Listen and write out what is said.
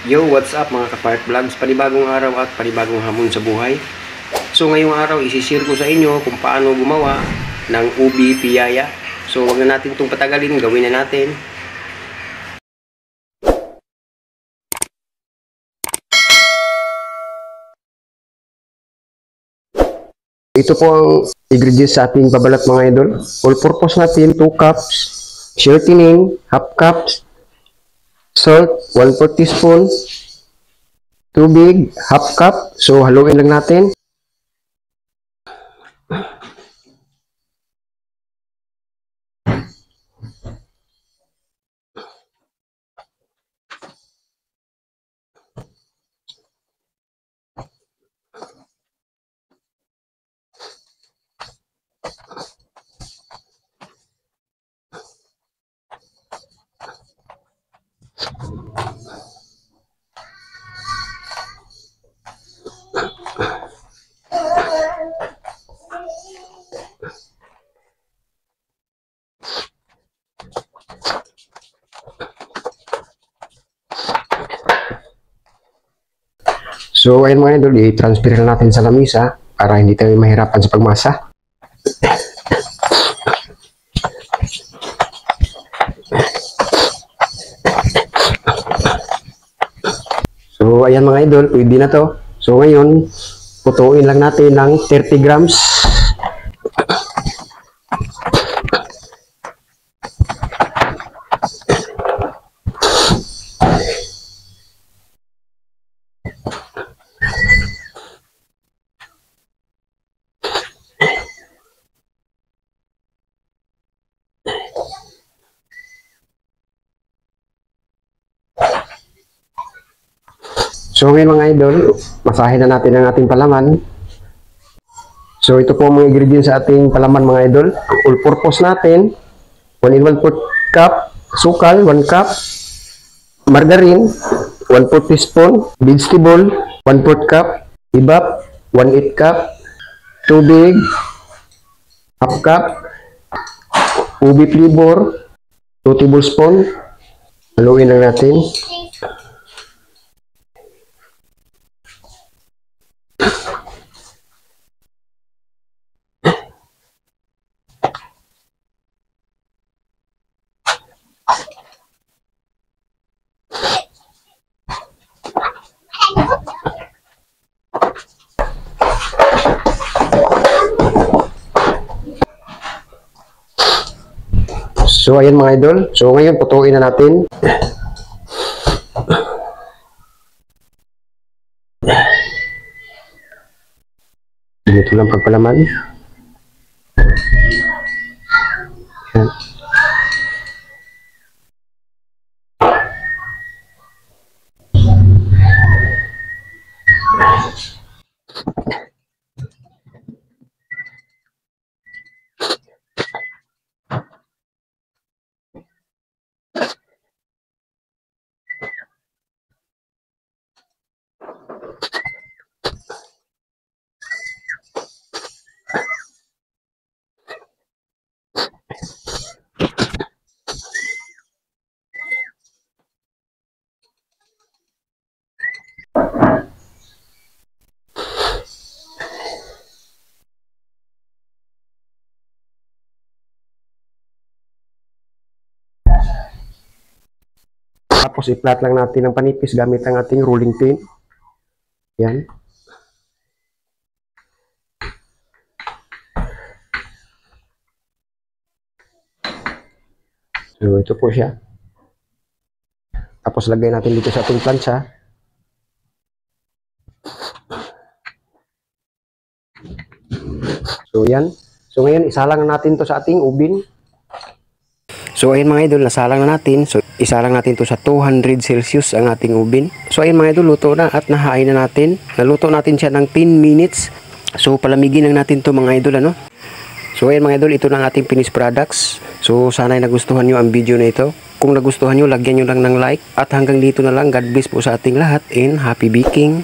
Yo, what's up mga ka-Fart Vlogs? Panibagong araw at panibagong hamon sa buhay. So ngayong araw, isishare ko sa inyo kung paano gumawa ng ubi piyaya. So wag na natin itong patagalin, gawin na natin. Ito po ang ingredients sa ating babalat mga idol. All purpose natin, 2 cups, shortening, half cups, salt, 1/4 teaspoon, tubig, half cup. So haluin lang natin. So, ayun mga idol, i-transfer na natin sa lamisa para hindi tayo mahirapan sa pagmasa. So, ayan mga idol, pwede na to. So, ngayon, putuin lang natin ng 30 grams. So ngayon mga idol, masahin na natin ang ating palaman. So ito po ang mga ingredients sa ating palaman mga idol. All purpose natin, 1 and 1/4 cup, sukal, 1 cup, margarine, 1/4 teaspoon, vegetable, 1/4 cup, ibap, 1/8 cup, tubig, half cup, ubi flavor, 2 tablespoon. Haluin lang natin. So ayan mga idol, so ngayon putuin na natin. Dito lang pagpalaman. Ayan. Tapos i-flat lang natin ng panipis gamit ang ating rolling pin. Yan. So ito po siya. Tapos lagay natin dito sa ating plancha. So yan. So ngayon isalang natin to sa ating ubin. So ayun mga idol, nasalang na natin. So isalang natin to sa 200 Celsius ang ating ubin. So ayun mga idol, luto na at nahain na natin. Naluto natin siya ng 10 minutes. So palamigin lang natin to mga idol ano. So ayun mga idol, ito na ang ating finished products. So sana ay nagustuhan nyo ang video na ito. Kung nagustuhan nyo, lagyan nyo lang ng like. At hanggang dito na lang, God bless po sa ating lahat and happy baking.